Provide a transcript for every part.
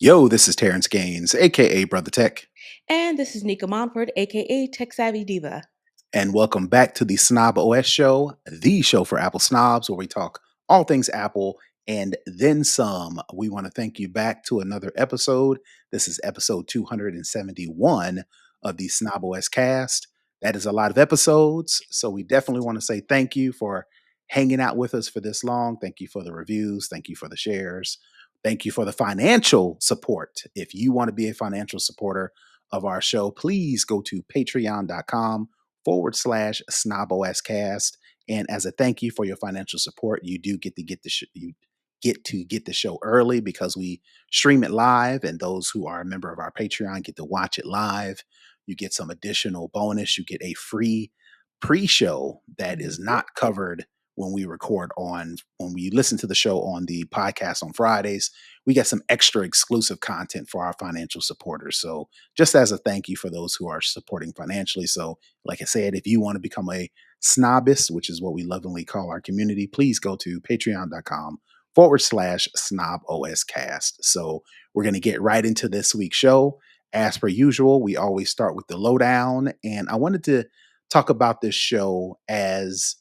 Yo, this is Terrance Gaines, aka Brother Tech, And this is Nica Montford, aka Tech Savvy Diva. and welcome back to the Snob OS Show, the show for Apple snobs, where we talk all things Apple and then some. We want to thank you back to another episode. This is episode 271 of the Snob OS cast. That is a lot of episodes, so we definitely want to say thank you for hanging out with us for this long. Thank you for the reviews. Thank you for the shares. Thank you for the financial support. If you want to be a financial supporter of our show, please go to patreon.com/snoboscast. And as a thank you for your financial support, you do get to get the show early because we stream it live, and those who are a member of our Patreon get to watch it live. You get some additional bonus. You get a free pre-show that is not covered when we listen to the show on the podcast on Fridays. We get some extra exclusive content for our financial supporters. So just as a thank you for those who are supporting financially. So like I said, if you want to become a snobist, which is what we lovingly call our community, please go to patreon.com/snoboscast. So we're going to get right into this week's show. As per usual, we always start with the lowdown. And I wanted to talk about this show as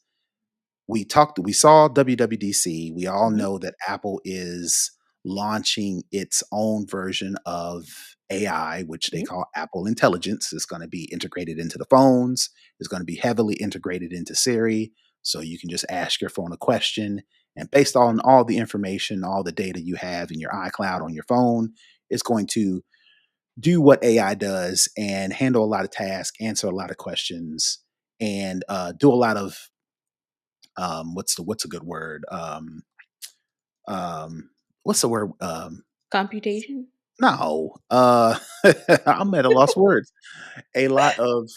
we saw WWDC. We all Mhm. know that Apple is launching its own version of AI, which they Mhm. call Apple Intelligence. It's going to be integrated into the phones. It's going to be heavily integrated into Siri. So you can just ask your phone a question. And based on all the information, all the data you have in your iCloud on your phone, it's going to do what AI does and handle a lot of tasks, answer a lot of questions, and do a lot of what's a good word? Um, what's the word? Computation? No, I'm at a lost words. A lot of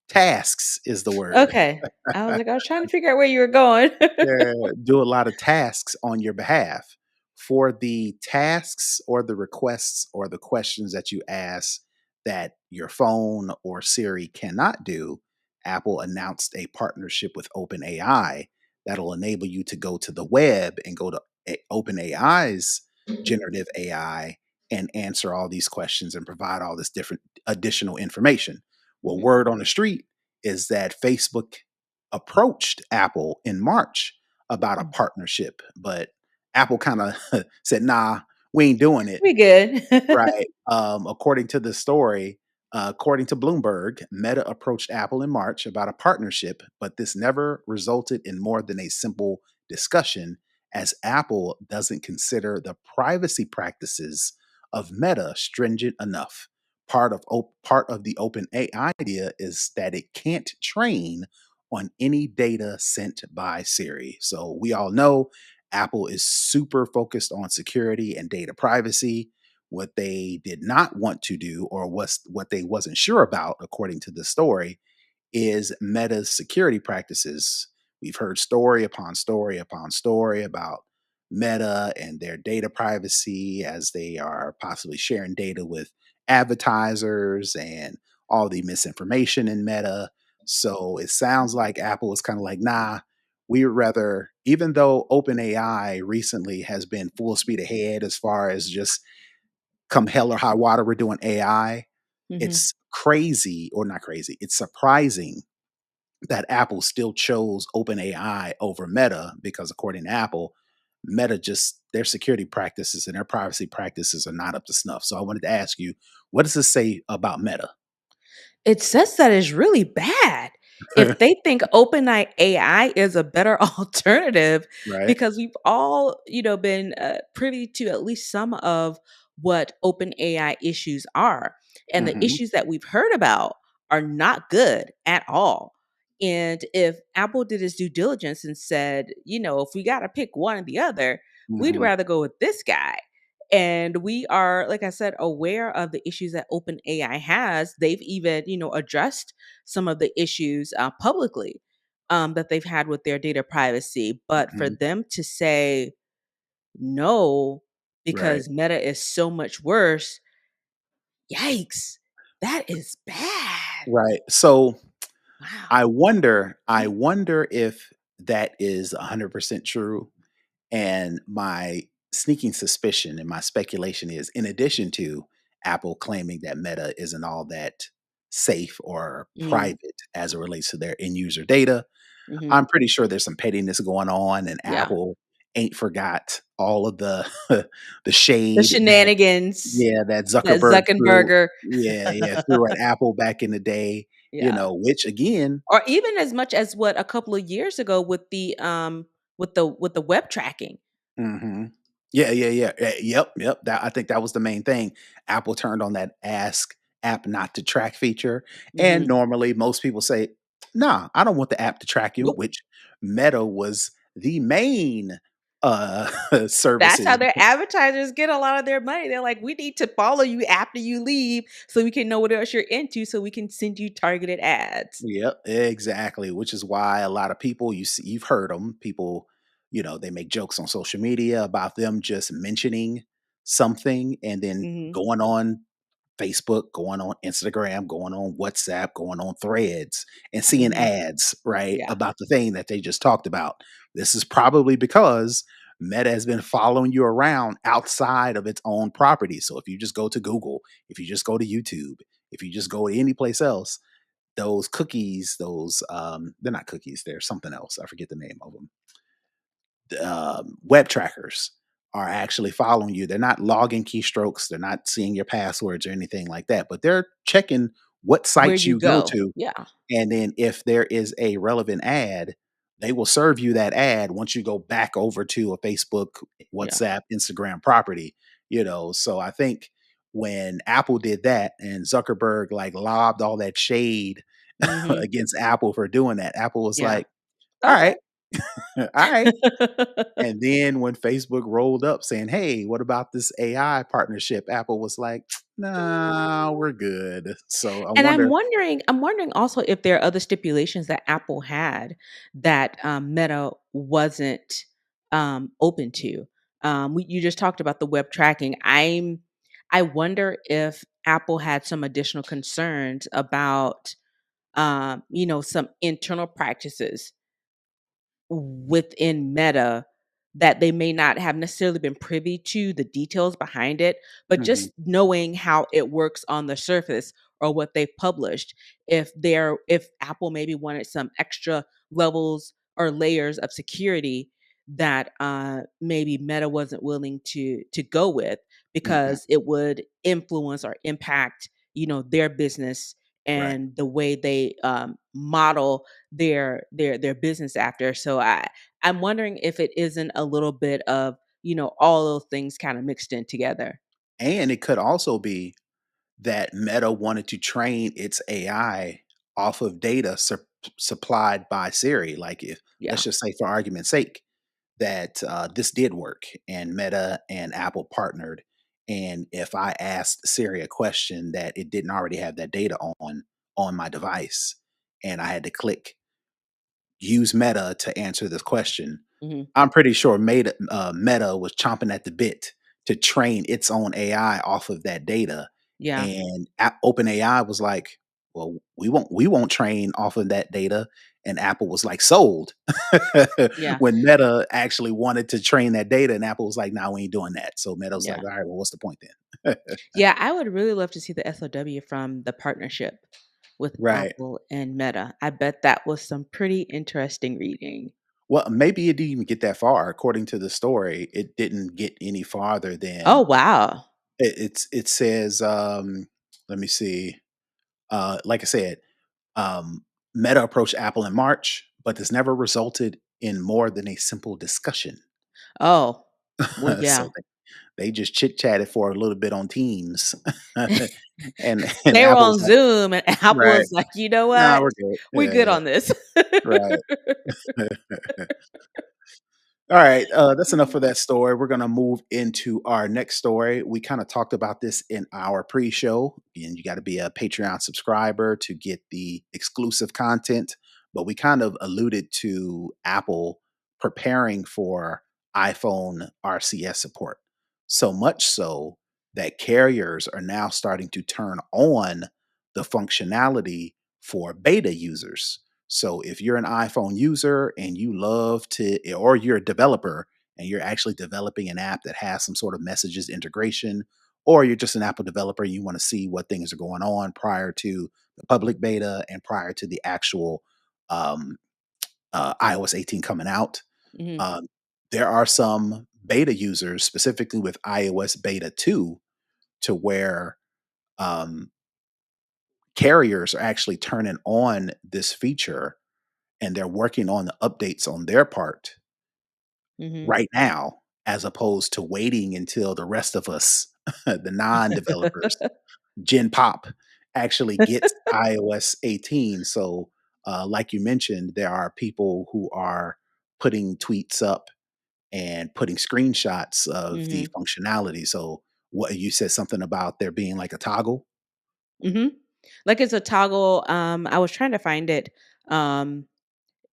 tasks is the word. Okay. I was trying to figure out where you were going. Yeah, do a lot of tasks on your behalf. For the tasks or the requests or the questions that you ask that your phone or Siri cannot do, Apple announced a partnership with OpenAI that'll enable you to go to the web and go to OpenAI's generative AI and answer all these questions and provide all this different additional information. Well, Mhm. word on the street is that Facebook approached Apple in March about a Mm. partnership, but Apple kind of said, "Nah, we ain't doing it." We good. Right. According to the story, according to Bloomberg, Meta approached Apple in March about a partnership, but this never resulted in more than a simple discussion, as Apple doesn't consider the privacy practices of Meta stringent enough. Part of the open AI idea is that it can't train on any data sent by Siri. So we all know Apple is super focused on security and data privacy. What they did not want to do, or was what they wasn't sure about, according to the story, is Meta's security practices. We've heard story upon story upon story about Meta and their data privacy as they are possibly sharing data with advertisers and all the misinformation in Meta. So it sounds like Apple is kind of like, nah, we would rather, even though OpenAI recently has been full speed ahead as far as just come hell or high water, we're doing AI. Mhm. It's crazy, or not crazy, it's surprising that Apple still chose OpenAI over Meta because, according to Apple, Meta just their security practices and their privacy practices are not up to snuff. So I wanted to ask you, what does this say about Meta? It says that it's really bad. If they think OpenAI AI is a better alternative, Right? because we've all, been privy to at least some of what OpenAI issues are, and the Hmm. issues that we've heard about are not good at all. And if Apple did its due diligence and said, if we got to pick one or the other, we'd Hmm. rather go with this guy. And we are, like I said, aware of the issues that OpenAI has. They've even, addressed some of the issues publicly that they've had with their data privacy. But for Hmm. them to say no Right. because Meta is so much worse, yikes, that is bad. Right. So Wow. I wonder if that is 100% true. And my sneaking suspicion, and my speculation is, in addition to Apple claiming that Meta isn't all that safe or Mm, private as it relates to their end user data, mhm. I'm pretty sure there's some pettiness going on, and Yeah. Apple ain't forgot all of the the The shade that shenanigans that that Zuckerberg threw. Zuckerberger Yeah, threw at Apple back in the day, yeah. which again. Or even as much as what a couple of years ago with the web tracking. Mhm. Yep. That I think that was the main thing. Apple turned on that ask app not to track feature, and Mhm. normally most people say, "Nah, I don't want the app to track you," Nope. which Meta was the main uh That's how services. their advertisers get a lot of their money. They're like, "We need to follow you after you leave so we can know what else you're into so we can send you targeted ads." Yep, exactly, which is why a lot of people, you've heard them, people, they make jokes on social media about them just mentioning something and then Mhm. going on Facebook, going on Instagram, going on WhatsApp, going on Threads, and seeing Mhm. ads, right, Yeah. about the thing that they just talked about. This is probably because Meta has been following you around outside of its own property. So if you just go to Google, if you just go to YouTube, if you just go to any place else, those cookies, they're not cookies, they're something else. I forget the name of them. Web trackers are actually following you. They're not logging keystrokes, they're not seeing your passwords or anything like that, but they're checking what Where sites you you go go. to. Yeah. And then if there is a relevant ad, they will serve you that ad once you go back over to a Facebook, Yeah. WhatsApp, Instagram property. So I think when Apple did that and Zuckerberg like lobbed all that shade Mhm. against Apple for doing that, Apple was Yeah. like, all Okay. right, all right. And then when Facebook rolled up saying, "Hey, what about this AI partnership?" Apple was like, "Nah, we're good." So I And wonder. I'm wondering also if there are other stipulations that Apple had that, Meta wasn't, open to. You just talked about the web tracking. I wonder if Apple had some additional concerns about, some internal practices within Meta that they may not have necessarily been privy to the details behind it, but Mhm, just knowing how it works on the surface or what they've published. If Apple maybe wanted some extra levels or layers of security that maybe Meta wasn't willing to go with mhm, because it would influence or impact their business right. and the way they model their business after. So I'm wondering if it isn't a little bit of, all those things kind of mixed in together. And it could also be that Meta wanted to train its AI off of data supplied by Siri. Like, if let's Yeah. just say, for argument's sake, that this did work and Meta and Apple partnered. And if I asked Siri a question that it didn't already have that data on my device, and I had to click use Meta to answer this question, Mhm. I'm pretty sure Meta was chomping at the bit to train its own AI off of that data, Yeah. and OpenAI was like, "Well, we won't train off of that data," and Apple was like, "Sold." Yeah. When Meta actually wanted to train that data, and Apple was like, "No, we ain't doing that." So Meta was like, Yeah. "All right, well, what's the point then?" Yeah, I would really love to see the SOW from the partnership with Right. Apple and Meta. I bet that was some pretty interesting reading. Well, maybe it didn't even get that far. According to the story, it didn't get any farther Oh, than wow. it says, let me see. Like I said, um, Meta approached Apple in March, but this never resulted in more than a simple discussion. Oh, well, yeah. So they just chit chatted for a little bit on Teams, and They were Apple was on like, Zoom and Apple right, was like, "You know no, what? we're good. We're Yeah, good yeah, on this." right. All right, that's enough for that story. We're going to move into our next story. We kind of talked about this in our pre show, and you got to be a Patreon subscriber to get the exclusive content. But we kind of alluded to Apple preparing for iPhone RCS support. So much so that carriers are now starting to turn on the functionality for beta users. So if you're an iPhone user and you love to, or you're a developer and you're actually developing an app that has some sort of messages integration, or you're just an Apple developer and you want to see what things are going on prior to the public beta and prior to the actual um, iOS 18 coming out. Mhm. Um, there are some beta users, specifically with iOS beta 2, to where um, carriers are actually turning on this feature and they're working on the updates on their part Mhm. right now, as opposed to waiting until the rest of us, the non developers, Gen Pop, actually gets iOS 18. So, like you mentioned, there are people who are putting tweets up and putting screenshots of the Mhm. functionality. So, what you said something about there being like a toggle? Mhm. Like, it's a toggle, I was trying to find it, um,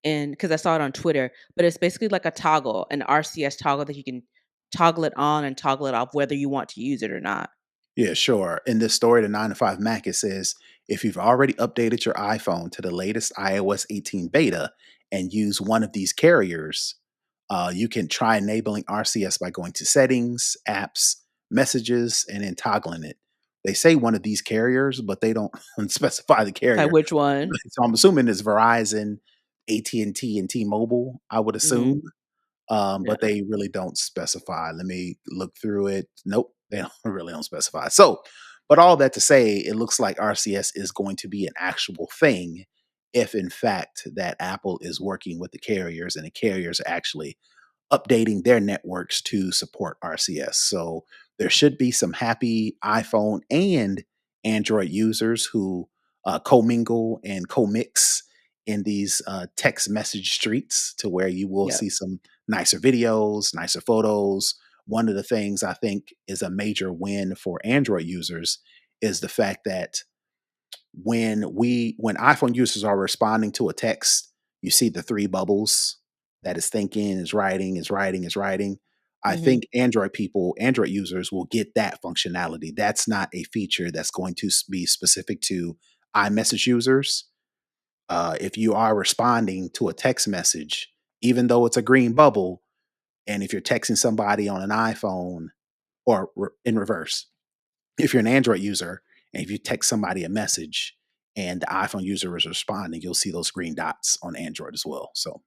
and because I saw it on Twitter, but it's basically like a toggle, an RCS toggle that you can toggle it on and toggle it off whether you want to use it or not. Yeah, sure. In this story, the 9 to 5 Mac, it says if you've already updated your iPhone to the latest iOS 18 beta and use one of these carriers, you can try enabling RCS by going to settings, apps, messages, and then toggling it. They say one of these carriers, but they don't specify the Like, carrier. which one? So I'm assuming it's Verizon, AT&T, and T-Mobile, I would Mhm. assume. Yeah. But they really don't specify. Let me look through it. Nope, they don't, really don't specify. So, but all that to say, it looks like RCS is going to be an actual thing if, in fact, that Apple is working with the carriers and the carriers are actually updating their networks to support RCS. So there should be some happy iPhone and Android users who commingle and co-mix in these text message streets to where you will Yep. see some nicer videos, nicer photos. One of the things I think is a major win for Android users is the fact that when iPhone users are responding to a text, you see the three bubbles that is thinking, is writing, is writing, is writing. I Mhm. think Android users will get that functionality. That's not a feature that's going to be specific to iMessage users. If you are responding to a text message, even though it's a green bubble, and if you're texting somebody on an iPhone or in reverse, if you're an Android user and if you text somebody a message and the iPhone user is responding, you'll see those green dots on Android as well. So,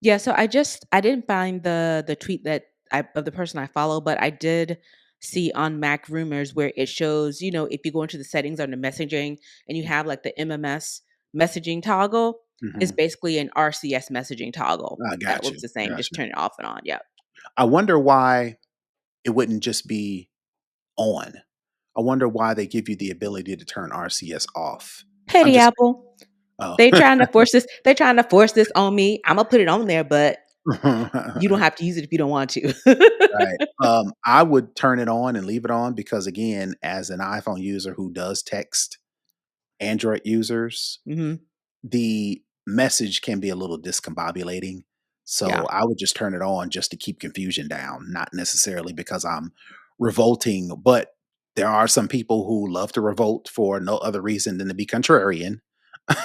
Yeah, so I didn't find the tweet that I of the person I follow, but I did see on Mac Rumors where it shows, if you go into the settings on the messaging and you have like the MMS messaging toggle, it's mhm. basically an RCS messaging toggle I that got looks you. the same. Got Just you. turn it off and on. Yeah. I wonder why it wouldn't just be on. I wonder why they give you the ability to turn RCS off. I'm Petty just Apple. oh. They trying to force this on me. I'm gonna put it on there, but you don't have to use it if you don't want to. Right. I would turn it on and leave it on because again, as an iPhone user who does text Android users, Mhm. the message can be a little discombobulating. Yeah. So I would just turn it on just to keep confusion down, not necessarily because I'm revolting, but there are some people who love to revolt for no other reason than to be contrarian.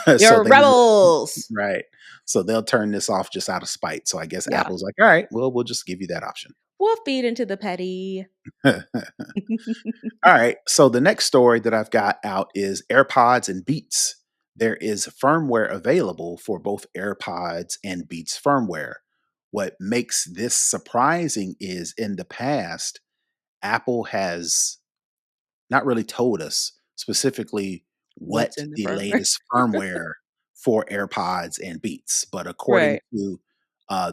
So You're they rebels. right. So they'll turn this off just out of spite. So I guess Yeah. Apple's like, all right, well, we'll just give you that option. We'll feed into the petty. All right. So the next story that I've got out is AirPods and Beats. There is firmware available for both AirPods and Beats firmware. What makes this surprising is in the past, Apple has not really told us specifically What's what in the the firmware? latest firmware for AirPods and Beats. But according Right. to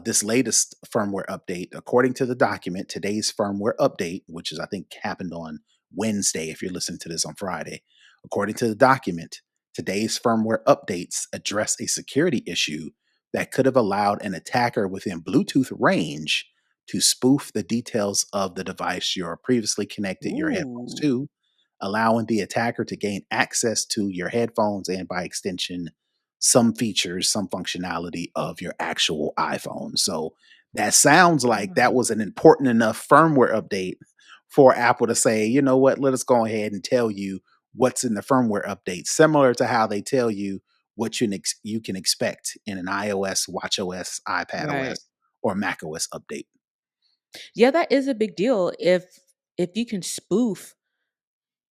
this latest firmware update, according to the document, today's firmware update, which is I think happened on Wednesday, if you're listening to this on Friday, according to the document, today's firmware updates address a security issue that could have allowed an attacker within Bluetooth range to spoof the details of the device you're previously connected your headphones Ooh. to, allowing the attacker to gain access to your headphones and, by extension, some features, some functionality of your actual iPhone. So that sounds like that Oh. was an important enough firmware update for Apple to say, you know what, let us go ahead and tell you what's in the firmware update, similar to how they tell you what you can expect in an iOS, watchOS, Right. iPadOS, or macOS update. Yeah, that is a big deal if you can spoof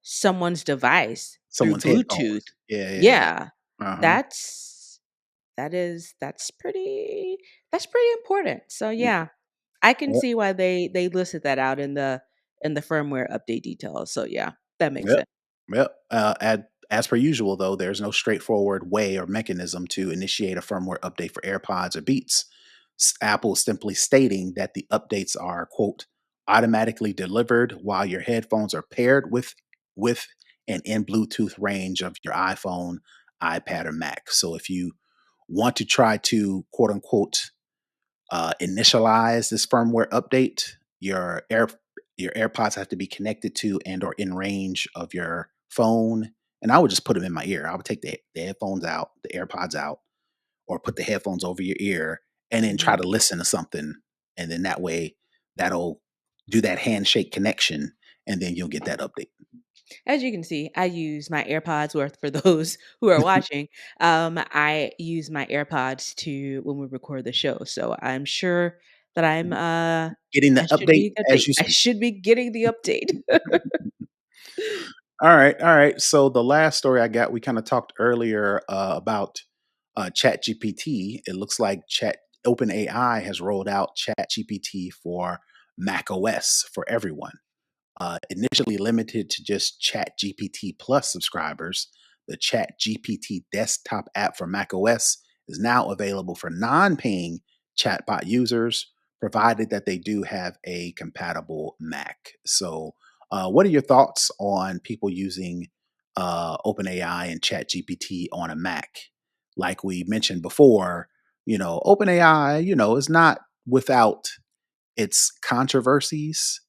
someone's device through Someone's Bluetooth. headphones. Yeah, yeah, Yeah, yeah. Uh-huh. that's that's pretty important. So Yeah. yeah, I can Yep. see why they listed that out in the firmware update details. So yeah, that makes Yep. sense. Yep. As per usual, though, there's no straightforward way or mechanism to initiate a firmware update for AirPods or Beats. Apple simply stating that the updates are, quote, automatically delivered while your headphones are paired with and in Bluetooth range of your iPhone, iPad, or Mac. So if you want to try to, quote unquote, initialize this firmware update, your AirPods have to be connected to and or in range of your phone. And I would just put them in my ear. I would take the headphones out, the AirPods out, or put the headphones over your ear and then try Mhm. to listen to something. And then that way that'll do that handshake connection and then you'll get that update. As you can see, I use my AirPods, or for those who are watching, I use my AirPods to when we record the show. So I'm sure that Getting the I should update be good as to you I speak. should be getting the update. All right, all right. So the last story I got, we kind of talked earlier about ChatGPT. It looks like Chat OpenAI has rolled out ChatGPT for Mac OS for everyone. Initially limited to just Chat GPT Plus subscribers, the Chat GPT desktop app for macOS is now available for non paying chatbot users, provided that they do have a compatible Mac. So, what are your thoughts on people using OpenAI and Chat GPT on a Mac? Like we mentioned before, OpenAI, is not without its controversies,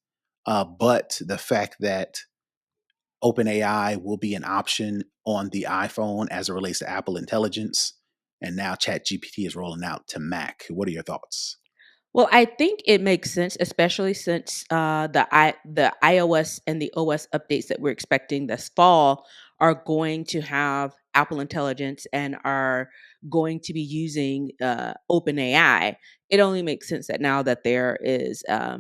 but the fact that OpenAI will be an option on the iPhone as it relates to Apple Intelligence, and now ChatGPT is rolling out to Mac. What are your thoughts? Well, I think it makes sense, especially since the iOS and the OS updates that we're expecting this fall are going to have Apple Intelligence and are going to be using OpenAI. It only makes sense that now that there is a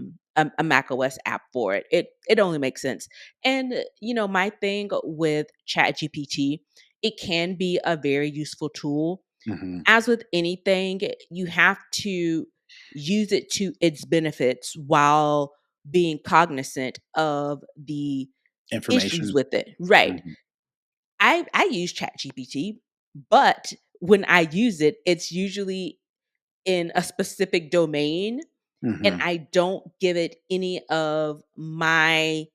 Mac OS app for it. It only makes sense. And my thing with ChatGPT, it can be a very useful tool. Hmm. As with anything, you have to use it to its benefits while being cognizant of the issues Information. with it. Right. Hmm. I use ChatGPT, but when I use it, it's usually in a specific domain and Hmm. I don't give it any of my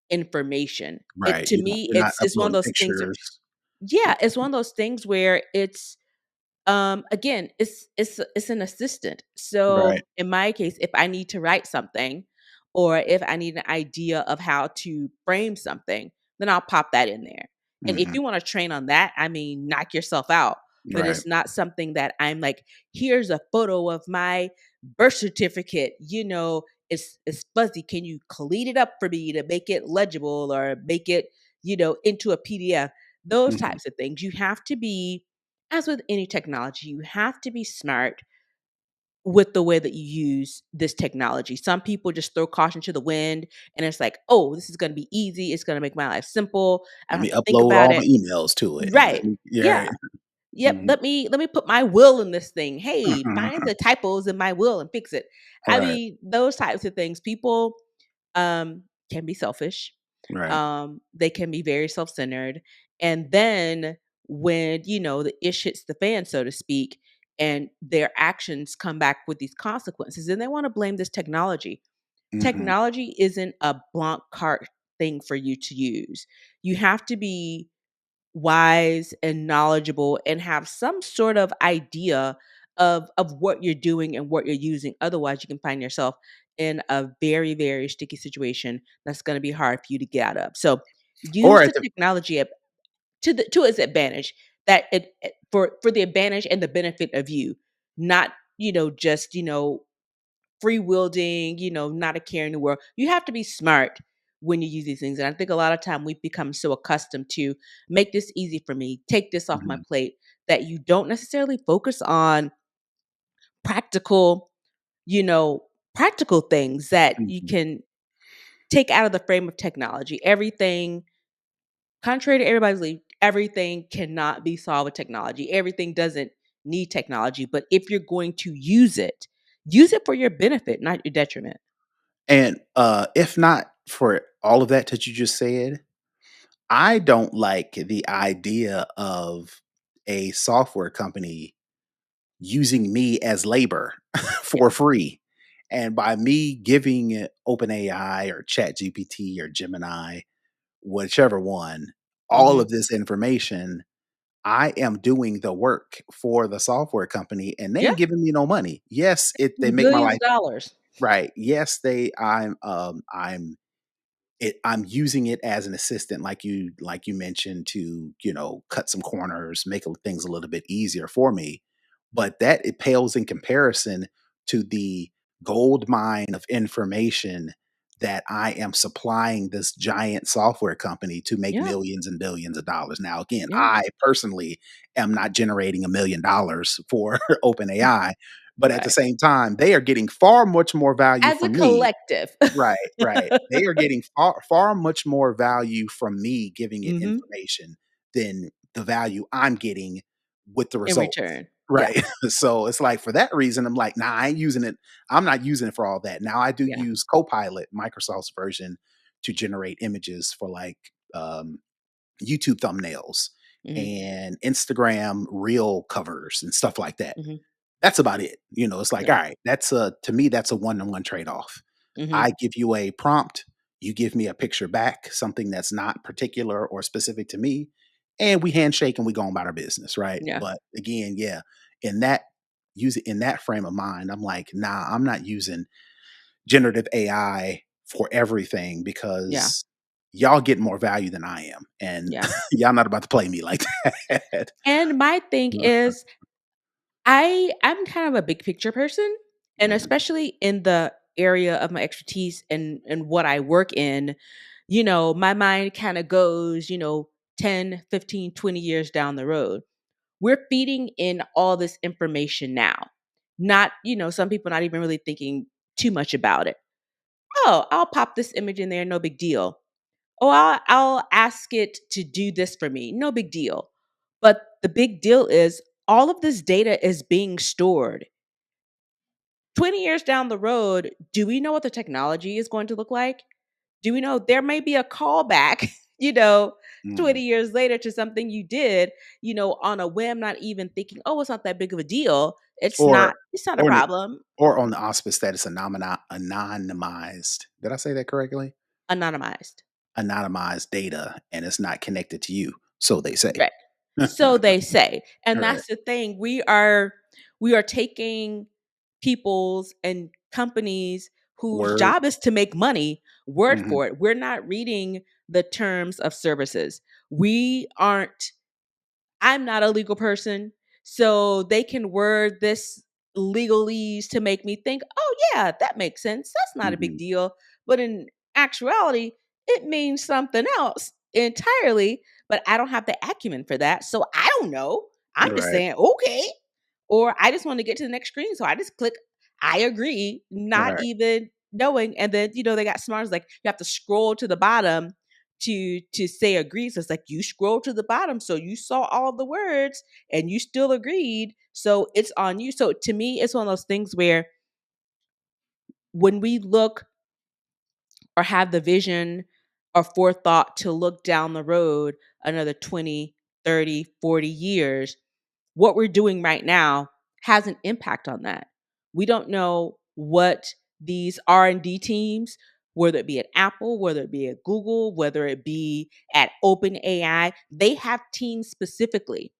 information. It Right. to me, You're not it's one of uploading those things where, pictures. yeah, it's one of those things where it's again, it's an assistant. Right. So in my case, if I need to write something or if I need an idea of how to frame something, then I'll pop that in there. And if Hmm. you want to train on that, I mean, knock yourself out. But Right. it's not something that I'm like, here's a photo of my birth certificate. It's fuzzy. Can you clean it up for me to make it legible or make it, into a PDF? Those Hmm. types of things. You have to be, as with any technology, you have to be smart with the way that you use this technology. Some people just throw caution to the wind and it's like, oh, this is going to be easy. It's going to make my life simple. I Let don't me have to think upload about all my it. emails to it. Right. Yeah. Yeah. Right. Yep. Hmm. Let me put my will in this thing. Hey, find the typos in my will and fix it. I Right. mean, those types of things. People can be selfish. Right. They can be very self-centered. And then when, the ish hits the fan, so to speak, and their actions come back with these consequences, and they want to blame this technology. Hmm. Technology isn't a blanc carte thing for you to use. You have to be wise and knowledgeable and have some sort of idea of what you're doing and what you're using. Otherwise, you can find yourself in a very, very sticky situation that's going to be hard for you to get out of. So Or use at the the technology to its advantage, that for the advantage and the benefit of you, not just free wielding, not a care in the world. You have to be smart when you use these things. And I think a lot of time we've become so accustomed to make this easy for me, take this off my Mhm. plate, that you don't necessarily focus on practical, you know, practical things that you Mhm. can take out of the frame of technology. Everything, contrary to everybody's belief, everything cannot be solved with technology. Everything doesn't need technology. But if you're going to use it for your benefit, not your detriment. And, if not for all of that you just said, I don't like the idea of a software company using me as labor Yeah. for free. And by me giving it OpenAI or ChatGPT or Gemini, whichever one, all Hmm. of this information, I am doing the work for the software company and they Yeah. ain't giving me no money. Yes, they make my Billions life of dollars. right. Yes, I'm using it as an assistant, like you mentioned, to cut some corners, make things a little bit easier for me. But that it pales in comparison to the gold mine of information that I am supplying this giant software company to make Yeah. millions and billions of dollars. Now, again, Yeah. I personally am not generating $1 million for OpenAI, but at the Right. same time, they are getting far much more value As a from me. collective. Right, right. They are getting far much more value from me giving it Hmm. information than the value I'm getting with the In results. return. Yeah. Right. So it's like for that reason, I'm like, nah, I ain't using it. I'm not using it for all that. Now I do Yeah. use Copilot, Microsoft's version, to generate images for YouTube thumbnails Hmm. and Instagram reel covers and stuff like that. Hmm. That's about it. It's like, Yeah. all right, that's a to me, that's a one-to-one trade-off. Hmm. I give you a prompt, you give me a picture back, something that's not particular or specific to me, and we handshake and we go on about our business, right? Yeah. But again, yeah, in that use it in that frame of mind, I'm like, nah, I'm not using generative AI for everything Yeah. because y'all get more value than I am. And Yeah. y'all not about to play me like that. And my thing is, I'm kind of a big picture person, and Mhm, especially in the area of my expertise and what I work in, my mind kind of goes, 10, 15, 20 years down the road. We're feeding in all this information now. Not, some people not even really thinking too much about it. Oh, I'll pop this image in there, no big deal. Oh, I'll ask it to do this for me, no big deal. But the big deal is all of this data is being stored. 20 years down the road, do we know what the technology is going to look like? Do we know there may be a callback, you know, 20 mhm. years later to something you did, on a whim, not even thinking, oh, it's not that big of a deal. Or It's not a or problem. or on the auspice that it's anonymized. Did I say that correctly? Anonymized. Anonymized data, and it's not connected to you, so they say. Right. So they say. And Right. that's the thing. We are taking people's and companies whose Word. job is to make money word Mhm, for it. We're not reading the terms of services. We aren't I'm not a legal person, so they can word this legalese to make me think, "Oh yeah, that makes sense. That's not a big mhm. deal." But in actuality, it means something else entirely, but I don't have the acumen for that. So I don't know. I'm just Right, saying, "Okay." Or I just want to get to the next screen, so I just click I agree, not right. even knowing. And then, they got smarts like you have to scroll to the bottom to say agree. So it's like you scroll to the bottom, so you saw all the words and you still agreed. So it's on you. So to me, it's one of those things where when we look or have the vision or forethought to look down the road another 20, 30, 40 years, what we're doing right now has an impact on that. We don't know what these R&D teams, whether it be at Apple, whether it be at Google, whether it be at OpenAI, they have teams specifically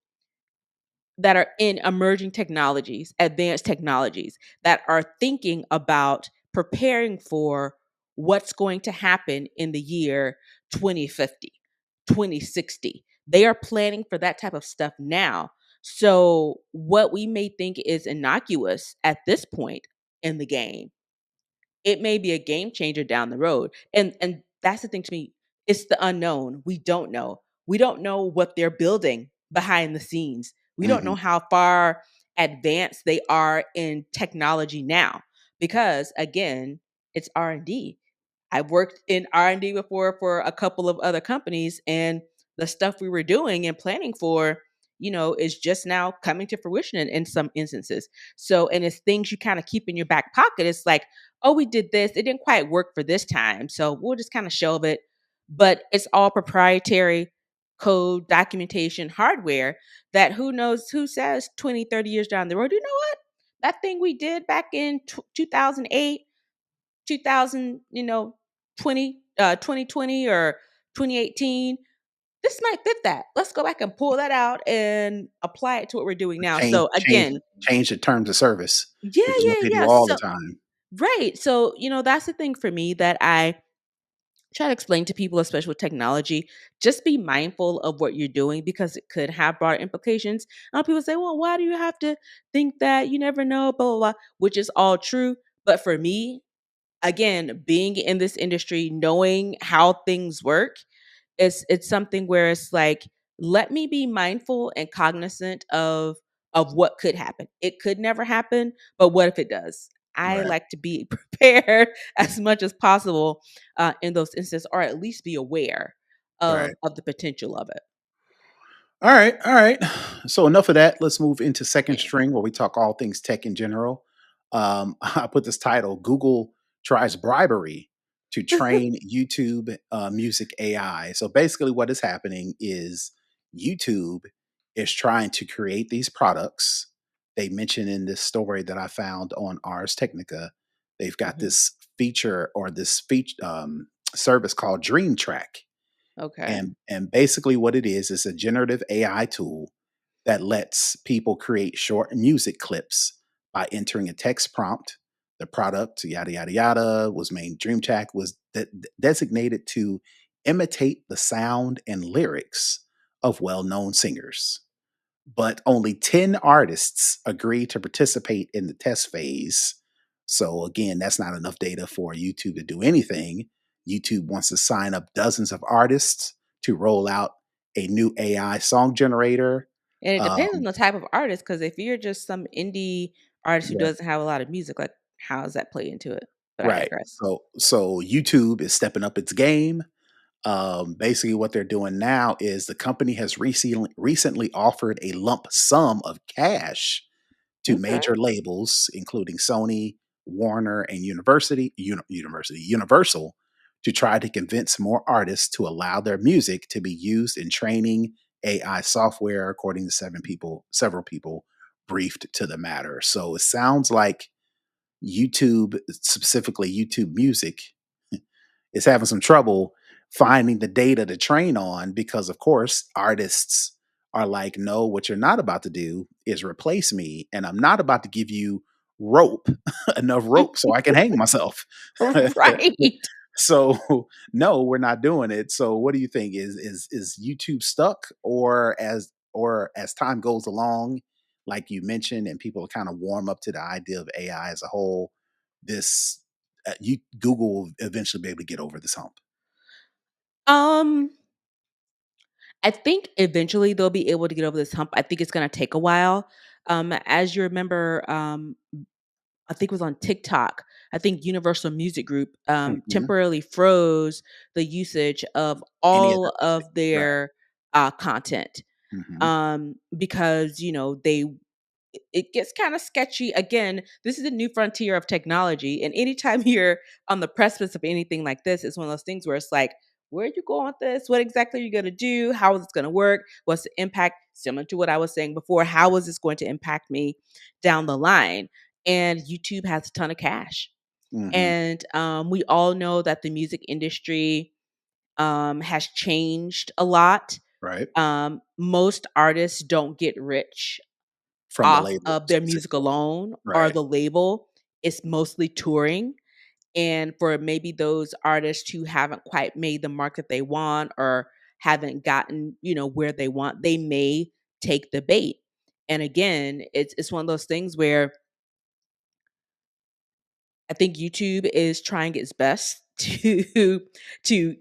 that are in emerging technologies, advanced technologies, that are thinking about preparing for what's going to happen in the year 2050, 2060. They are planning for that type of stuff now. So, what we may think is innocuous at this point in the game, it may be a game changer down the road. And that's the thing to me. It's the unknown. We don't know. We don't know what they're building behind the scenes. We don't know Mhm. how far advanced they are in technology now. because again, it's R&D. I've worked in R&D before for a couple of other companies, and the stuff we were doing and planning for, is just now coming to fruition in some instances. So, and it's things you kind of keep in your back pocket. It's like, oh, we did this. It didn't quite work for this time. So we'll just kind of shelve it. But it's all proprietary code, documentation, hardware that who knows who says 20, 30 years down the road, you know what? That thing we did back in 2008, 2000, 2020 or 2018, this might fit that. Let's go back and pull that out and apply it to what we're doing now. Change So change again, change the terms of service, yeah, which is what yeah, they do yeah. all the So time. right. So, that's the thing for me that I try to explain to people, especially with technology, just be mindful of what you're doing because it could have broader implications. People say, well, why do you have to think that? You never know, blah, blah, blah, which is all true. But for me, again, being in this industry, knowing how things work, it's something where it's like, let me be mindful and cognizant of what could happen. It could never happen, but what if it does? I Right, like to be prepared as much as possible in those instances, or at least be aware right. of the potential of it. All right, all right. So enough of that. Let's move into second string where we talk all things tech in general. I put this title: Google tries bribery to train YouTube music AI. So basically, what is happening is YouTube is trying to create these products. They mentioned in this story that I found on Ars Technica, they've got Mhm. this feature or this feature service called Dream Track, Okay. and basically what it is a generative AI tool that lets people create short music clips by entering a text prompt. The product, yada yada yada, was made. Dream Track was designated to imitate the sound and lyrics of well-known singers, but only 10 artists agreed to participate in the test phase. So, again, that's not enough data for YouTube to do anything. YouTube wants to sign up dozens of artists to roll out a new AI song generator. And it depends on Um, the type of artist, because if you're just some indie artist who yeah, doesn't have a lot of music, like how does that play into it? But I right. digress. So YouTube is stepping up its game. Basically, what they're doing now is the company has recently offered a lump sum of cash to Okay. major labels, including Sony, Warner, and Universal, to try to convince more artists to allow their music to be used in training AI software, according to several people briefed to the matter. So it sounds like YouTube, specifically YouTube Music, is having some trouble finding the data to train on because, of course, artists are like, no, what you're not about to do is replace me, and I'm not about to give you rope, enough rope so I can hang myself. Right. So no, we're not doing it. So what do you think? Is YouTube stuck, or as time goes along, like you mentioned, and people kind of warm up to the idea of AI as a whole, this you Google will eventually be able to get over this hump? Um, I think eventually they'll be able to get over this hump. I think it's gonna take a while. As you remember, I think it was on TikTok. I think Universal Music Group Mhm. temporarily froze the usage of Any of all their music, of right? their content Mhm. because it gets kind of sketchy. Again, this is a new frontier of technology. And anytime you're on the precipice of anything like this, it's one of those things where it's like, where are you going with this? What exactly are you going to do? How is this going to work? What's the impact? Similar to what I was saying before, how is this going to impact me down the line? And YouTube has a ton of cash. Mhm. And we all know that the music industry has changed a lot. Right. Most artists don't get rich From the off label of their music specifically. alone or Right. the label. It's mostly touring. And for maybe those artists who haven't quite made the mark that they want or haven't gotten, where they want, they may take the bait. And again, it's one of those things where I think YouTube is trying its best to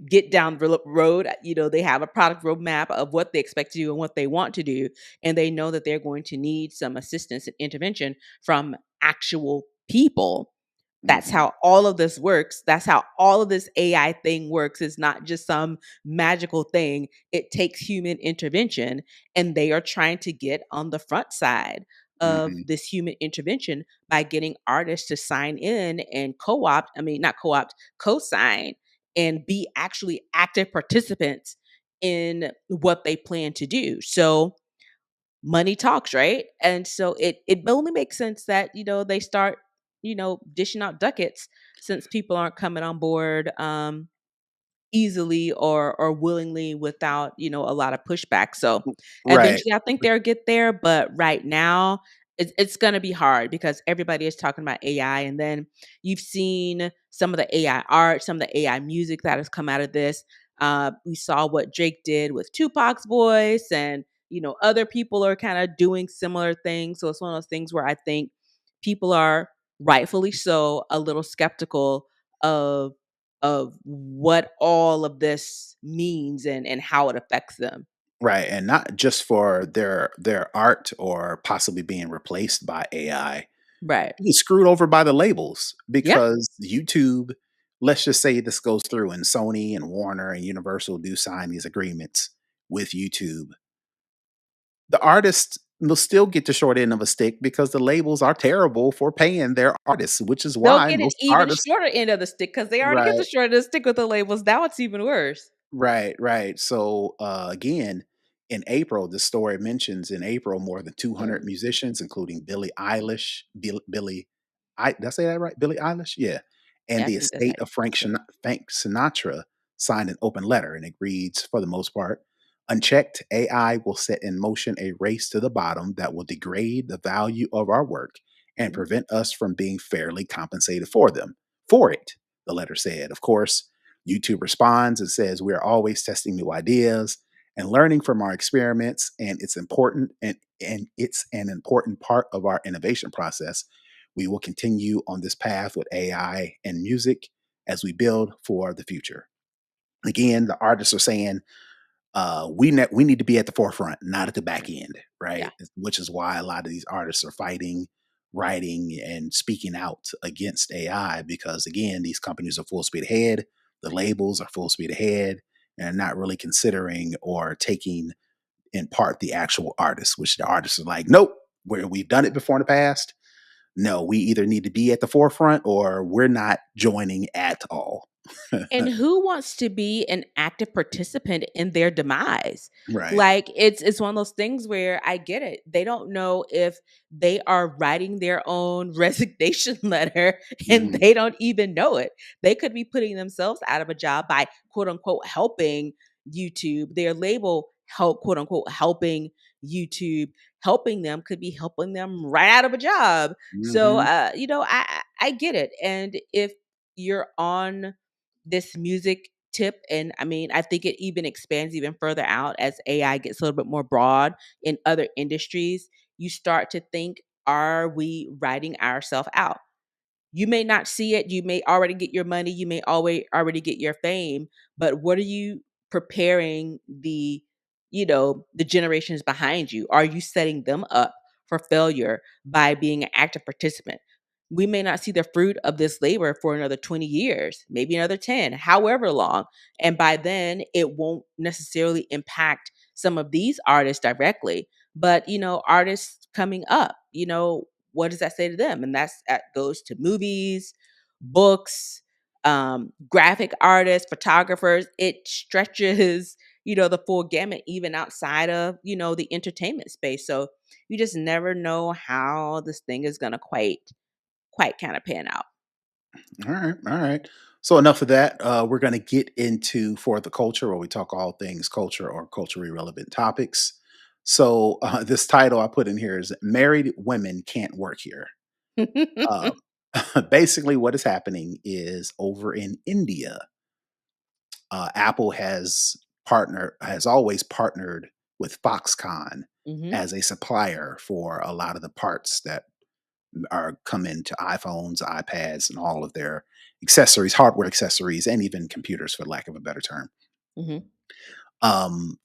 get down the road. They have a product roadmap of what they expect to do and what they want to do, and they know that they're going to need some assistance and intervention from actual people. That's Mhm. how all of this works. That's how all of this AI thing works. It's not just some magical thing. It takes human intervention, and they are trying to get on the front side of Mhm. this human intervention by getting artists to sign in and co-opt, I mean, not co-opt, co-sign and be actually active participants in what they plan to do. So money talks, right? And so it only makes sense that, they start, dishing out ducats since people aren't coming on board easily or willingly without, a lot of pushback. So Right. eventually I think they'll get there, but right now it's going to be hard because everybody is talking about AI, and then you've seen some of the AI art, some of the AI music that has come out of this. We saw what Drake did with Tupac's voice, and other people are kind of doing similar things. So it's one of those things where I think people are rightfully so a little skeptical of what all of this means and how it affects them. Right, and not just for their art or possibly being replaced by AI. Right. Being screwed over by the labels Yeah. because YouTube, let's just say this goes through and Sony and Warner and Universal do sign these agreements with YouTube. The artists will still get the short end of a stick because the labels are terrible for paying their artists, which is They'll why get an most even artists. shorter end of the stick because they already get the Right. short end of the stick with the labels. Now it's even worse. Right, right. So, again, in April, the story mentions in April more than 200 musicians, including Billie Eilish, Billie, did I say that right? Billie Eilish, yeah, and Yeah, I the think that's how estate of Frank Sinatra signed an open letter, and it reads, for the most part, unchecked, AI will set in motion a race to the bottom that will degrade the value of our work and Mhm. prevent us from being fairly compensated for them. For it, the letter said. Of course, YouTube responds and says, we are always testing new ideas and learning from our experiments, and it's important and it's an important part of our innovation process. We will continue on this path with AI and music as we build for the future. Again, the artists are saying we need to be at the forefront, not at the back end, Yeah. right? Which is why a lot of these artists are fighting, writing, and speaking out against AI because again, these companies are full speed ahead, the labels are full speed ahead, and not really considering or taking in part the actual artists, which the artists are like, nope, where we've done it before in the past. No, we either need to be at the forefront or we're not joining at all. And who wants to be an active participant in their demise? Right. Like it's one of those things where I get it. They don't know if they are writing their own resignation letter and Mhm. they don't even know it. They could be putting themselves out of a job by quote unquote helping YouTube. Their label help quote unquote helping YouTube. Helping them could be helping them right out of a job. So Mhm. I get it. And if you're on this music tip, and I mean, I think it even expands even further out as AI gets a little bit more broad in other industries. You start to think, are we writing ourselves out? You may not see it, you may already get your money, you may always already get your fame, but what are you preparing the generations behind you? Are you setting them up for failure by being an active participant? We may not see the fruit of this labor for another 20 years, maybe another 10, however long. And by then, it won't necessarily impact some of these artists directly, but artists coming up, what does that say to them? And that goes to movies, books, graphic artists, photographers. It stretches, the full gamut, even outside of, the entertainment space. So you just never know how this thing is gonna quite kind of pan out. All right, all right. So enough of that. We're going to get into for the culture, where we talk all things culture or culturally relevant topics. So this title I put in here is "Married Women Can't Work Here." Uh, basically, what is happening is over in India, Apple has always partnered with Foxconn Mhm. as a supplier for a lot of the parts that are come into iPhones, iPads, and all of their accessories, hardware accessories, and even computers, for lack of a better term. Mhm.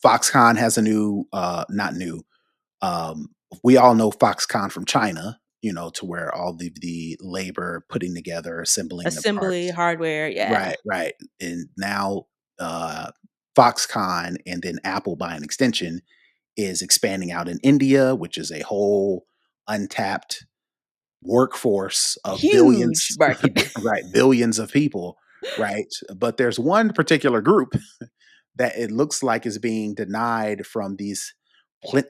Foxconn has a new, not new. Um, we all know Foxconn from China. to where all the labor putting together, assembling the Assembly, parts. hardware, yeah. Right, right. And now uh, Foxconn and then Apple by an extension is expanding out in India, which is a whole untapped workforce of Huge billions, market. right? Billions of people, right? But there's one particular group that it looks like is being denied from these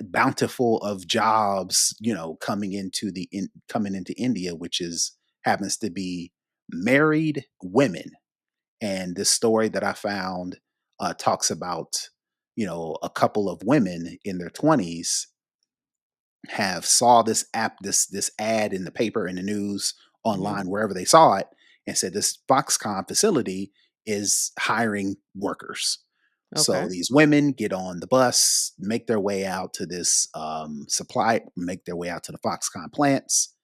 bountiful of jobs, coming into India, which is happens to be married women. And this story that I found talks about, a couple of women in their 20s have saw this this ad in the paper, in the news, Mhm. online, wherever they saw it, and said this Foxconn facility is hiring workers. So Okay. these women get on the bus, make their way out to make their way out to the Foxconn plants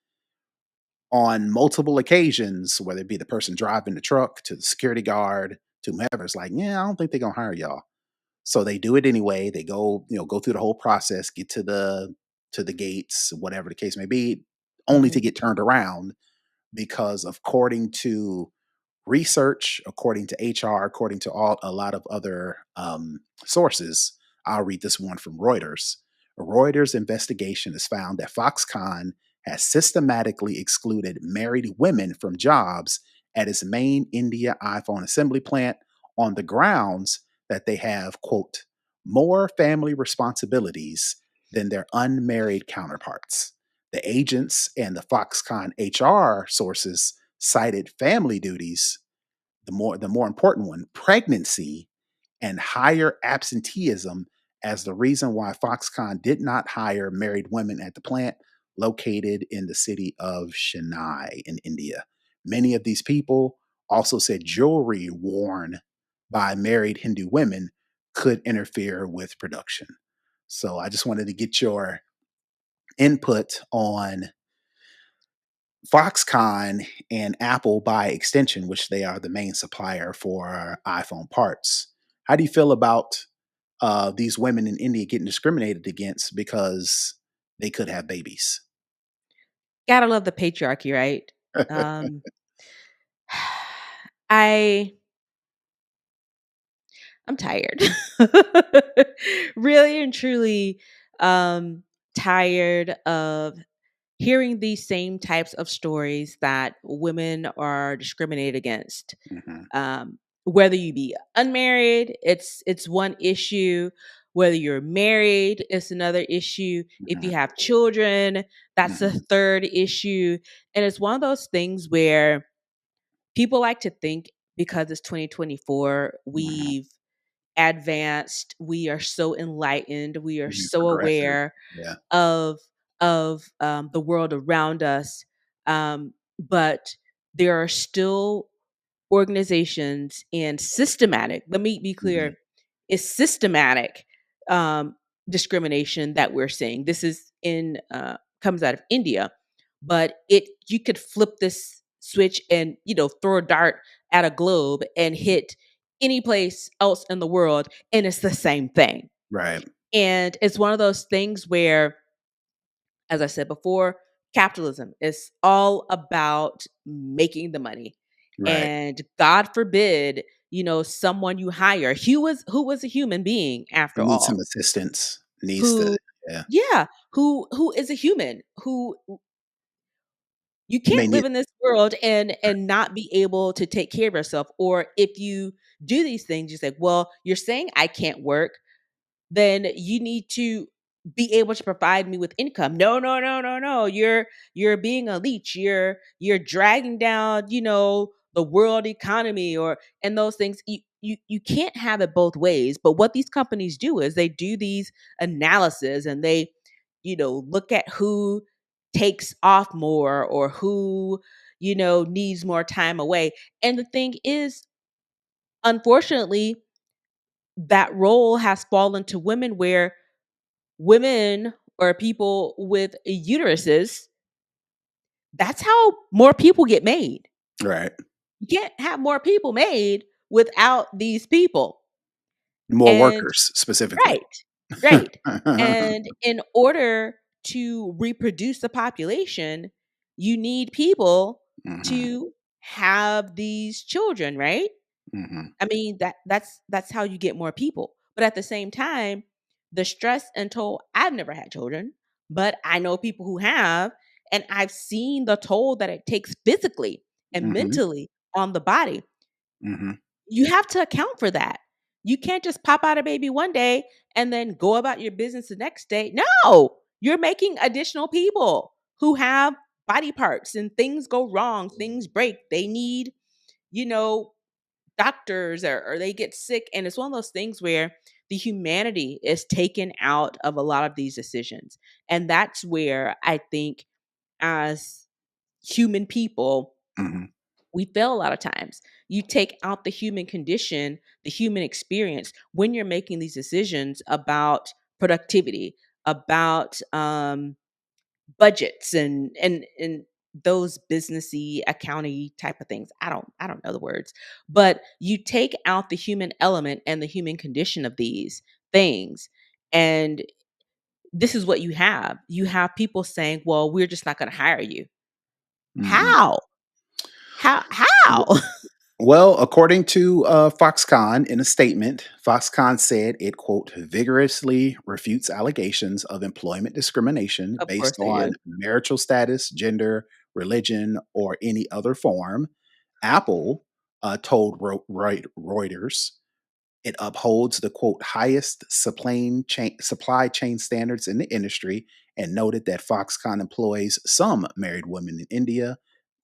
on multiple occasions, whether it be the person driving the truck to the security guard to whomever. It's like, yeah, I don't think they're gonna hire y'all. So they do it anyway. They go through the whole process, get to the gates, whatever the case may be, only to Mhm. get turned around because, according to research, according to HR, according to a lot of other sources. I'll read this one from Reuters. A Reuters investigation has found that Foxconn has systematically excluded married women from jobs at its main India iPhone assembly plant on the grounds that they have, quote, more family responsibilities than their unmarried counterparts. The agents and the Foxconn HR sources cited family duties, the more important one, pregnancy and higher absenteeism, as the reason why Foxconn did not hire married women at the plant located in the city of Chennai in India. Many of these people also said jewelry worn by married Hindu women could interfere with production. So I just wanted to get your input on Foxconn and Apple by extension, which they are the main supplier for iPhone parts. How do you feel about these women in India getting discriminated against because they could have babies? Gotta love the patriarchy, right? Um, I I'm tired. Really and truly, tired of hearing these same types of stories that women are discriminated against. Hmm. Whether you be unmarried, it's one issue. Whether you're married, it's another issue. If you Hmm. have children, that's a Hmm. third issue. And it's one of those things where people like to think because it's 2024, Hmm. we've advanced, we are so enlightened, we are so Progressive. aware Yeah. of the world around us. But there are still organizations and systematic, let me be Hmm. clear, is systematic um, discrimination that we're seeing. This is in comes out of India, but it you could flip this switch and throw a dart at a globe and hit any place else in the world, and it's the same thing. Right. And it's one of those things where, as I said before, capitalism is all about making the money. Right. And God forbid, someone you hire, who was a human being after Needs some all, assistance. Needs to. who Yeah. yeah, who is a human, who you May can't need. live in this world and not be able to take care of yourself. Or if you do these things, you say, well, you're saying I can't work, then you need to be able to provide me with income. No, no, no, no, no. You're being a leech. You're dragging down, the world economy, or and those things. You can't have it both ways. But what these companies do is they do these analysis, and they, look at who takes off more, or who, needs more time away. And the thing is, unfortunately, that role has fallen to women, where women or people with uteruses, that's how more people get made. Right. You can't have more people made without these people. More And workers specifically. right, right. And in order to reproduce the population, you need people Mhm. to have these children, right? Mhm. I mean, that's how you get more people. But at the same time, the stress and toll, I've never had children, but I know people who have, and I've seen the toll that it takes physically and Mhm. mentally on the body. Mhm. You have to account for that. You can't just pop out a baby one day and then go about your business the next day. No, you're making additional people who have body parts and things go wrong, things break. They need, you know, doctors or they get sick. And it's one of those things where the humanity is taken out of a lot of these decisions. And that's where I think as human people, Mhm. we fail a lot of times. You take out the human condition, the human experience when you're making these decisions about productivity, about budgets and those businessy accounting type of things. I don't know the words, but you take out the human element and the human condition of these things, and this is what you have. You have people saying, "Well, we're just not going to hire you." Mhm. How? How? Well, according to Foxconn, in a statement, Foxconn said it, quote, vigorously refutes allegations of employment discrimination Of course based they on do. marital status, gender, religion, or any other form. Apple told Reuters it upholds the, quote, highest supply chain standards in the industry and noted that Foxconn employs some married women in India.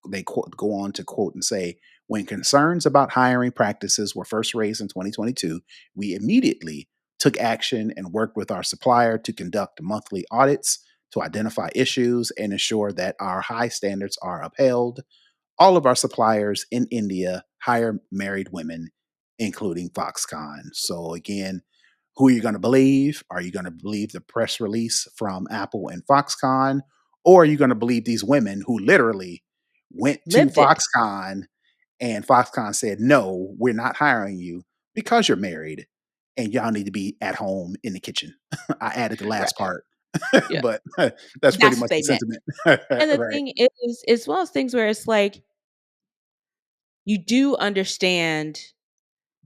They go on to quote and say, when concerns about hiring practices were first raised in 2022, we immediately took action and worked with our supplier to conduct monthly audits to identify issues and ensure that our high standards are upheld. All of our suppliers in India hire married women, including Foxconn. So again, who are you going to believe? Are you going to believe the press release from Apple and Foxconn? Or are you going to believe these women who literally went to Lived it. Foxconn and Foxconn said, no, we're not hiring you because you're married and y'all need to be at home in the kitchen. I added the Right. last part, Yeah. but that's pretty That's what much the they meant. sentiment. And the Right. thing is, it's one of those things where it's like you do understand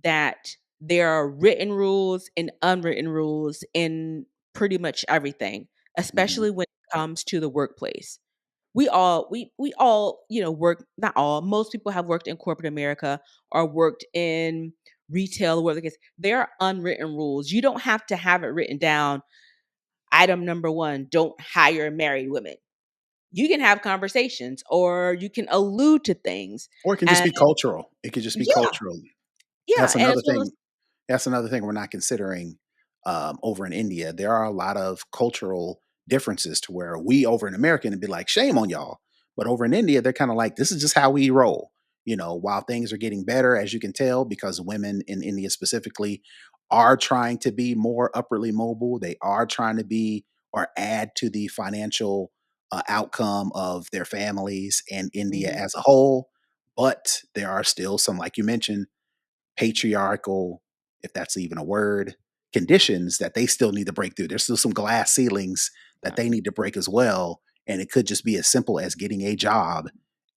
that there are written rules and unwritten rules in pretty much everything, Mhm. especially when it comes to the workplace. We all, work, not all, most people have worked in corporate America or worked in retail, whatever the case. There are unwritten rules. You don't have to have it written down. Item number one, don't hire married women. You can have conversations or you can allude to things. Or it can just And be cultural. It could just be yeah, cultural. yeah. That's And another it's one of those, thing. That's another thing we're not considering over in India. There are a lot of cultural differences to where we over in America and be like, shame on y'all. But over in India, they're kind of like, this is just how we roll. While things are getting better, as you can tell, because women in India specifically are trying to be more upwardly mobile. They are trying to be or add to the financial outcome of their families and India mhm, as a whole. But there are still some, like you mentioned, patriarchal, if that's even a word, conditions that they still need to break through. There's still some glass ceilings that yeah, they need to break as well. And it could just be as simple as getting a job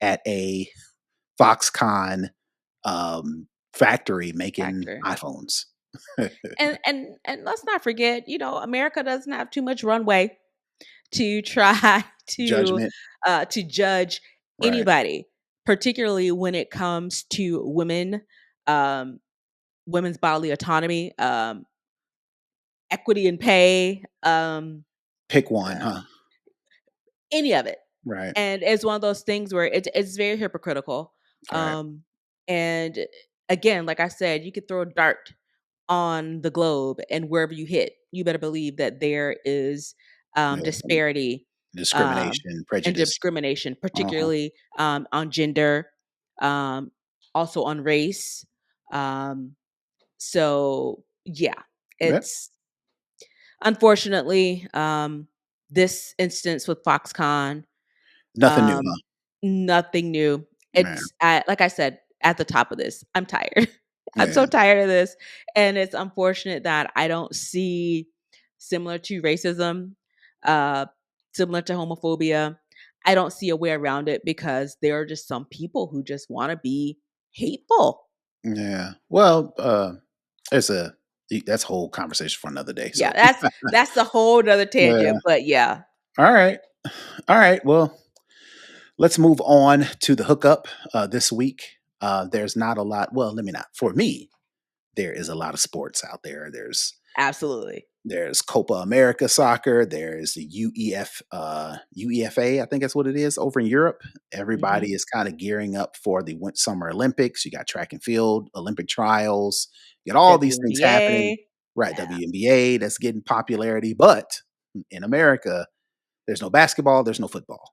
at a Foxconn factory making factor. iPhones. And let's not forget, America doesn't have too much runway to try Judgment. to judge Right. anybody, particularly when it comes to women, um, women's bodily autonomy, equity in pay, Pick one, uh, huh? any of it. Right. And it's one of those things where it's very hypocritical. Right. Um, and again, like I said, you could throw a dart on the globe, and wherever you hit, you better believe that there is You know, disparity um, discrimination, and prejudice. discrimination, Uh-huh. particularly on gender, um, also on race. Um, so yeah, Yep. it's unfortunately this instance with Foxconn. Nothing new, huh? Um, Nothing new. Man. Like I said at the top of this, I'm tired. I'm Yeah. so tired of this, and it's unfortunate that I don't see similar to racism, uh, similar to homophobia. I don't see a way around it because there are just some people who just want to be hateful. Yeah. Well, it's a that's a whole conversation for another day. Yeah, So that's the whole nother yeah. tangent. But yeah, All right. All right. Well, let's move on to the hookup this week. There's not a lot. Well, let me not. For me, there is a lot of sports out there. absolutely. There's Copa America soccer. There's the UEFA, I think that's what it is over in Europe. Hmm. Everybody is kind of gearing up for the Summer Olympics. You got track and field, Olympic trials. You got all these things happening. WNBA. Right, Yeah, WNBA that's getting popularity, but in America, there's no basketball, there's no football.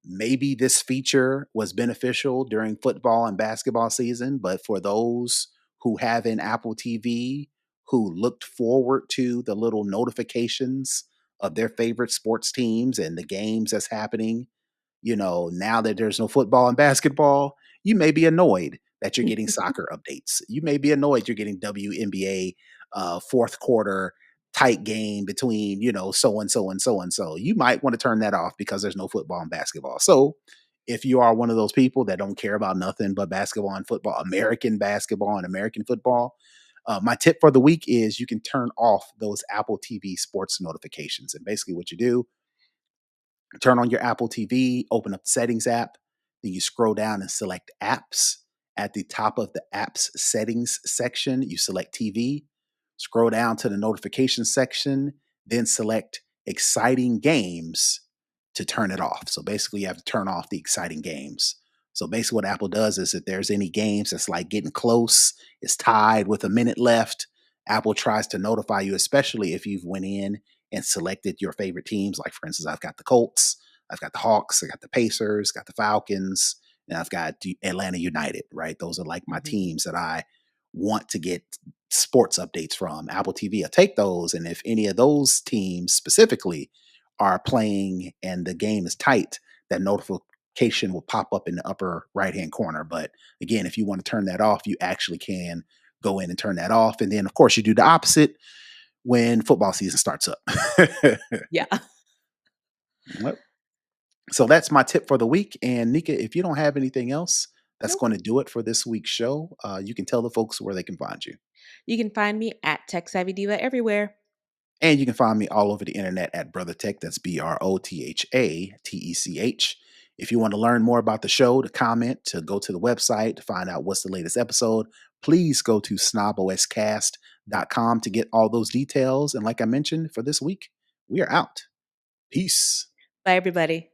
Maybe this feature was beneficial during football and basketball season, but for those who have an Apple TV, who looked forward to the little notifications of their favorite sports teams and the games that's happening, now that there's no football and basketball, you may be annoyed that you're getting soccer updates. You may be annoyed you're getting WNBA fourth quarter tight game between, so and so and so and so. You might want to turn that off because there's no football and basketball. So if you are one of those people that don't care about nothing but basketball and football, American basketball and American football, my tip for the week is you can turn off those Apple TV sports notifications. And basically, what you do, turn on your Apple TV, open up the settings app, then you scroll down and select apps. At the top of the apps settings section, you select TV, scroll down to the notification section, then select exciting games to turn it off. So basically, you have to turn off the exciting games. So basically, what Apple does is if there's any games that's like getting close, it's tied with a minute left, Apple tries to notify you, especially if you've went in and selected your favorite teams. Like, for instance, I've got the Colts, I've got the Hawks, I got the Pacers, got the Falcons, and I've got Atlanta United, right? Those are like my hmm teams that I want to get sports updates from. Apple TV, I take those. And if any of those teams specifically are playing and the game is tight, that notification will pop up in the upper right hand corner. But again, if you want to turn that off, you actually can go in and turn that off. And then, of course, you do the opposite when football season starts up. yeah. Yep. So that's my tip for the week. And Nika, if you don't have anything else, that's Nope. going to do it for this week's show. You can tell the folks where they can find you. You can find me at Tech Savvy Diva everywhere. And you can find me all over the internet at Brother Tech. That's BrothaTech. If you want to learn more about the show, to comment, to go to the website, to find out what's the latest episode, please go to snoboscast.com to get all those details. And like I mentioned, for this week, we are out. Peace. Bye, everybody.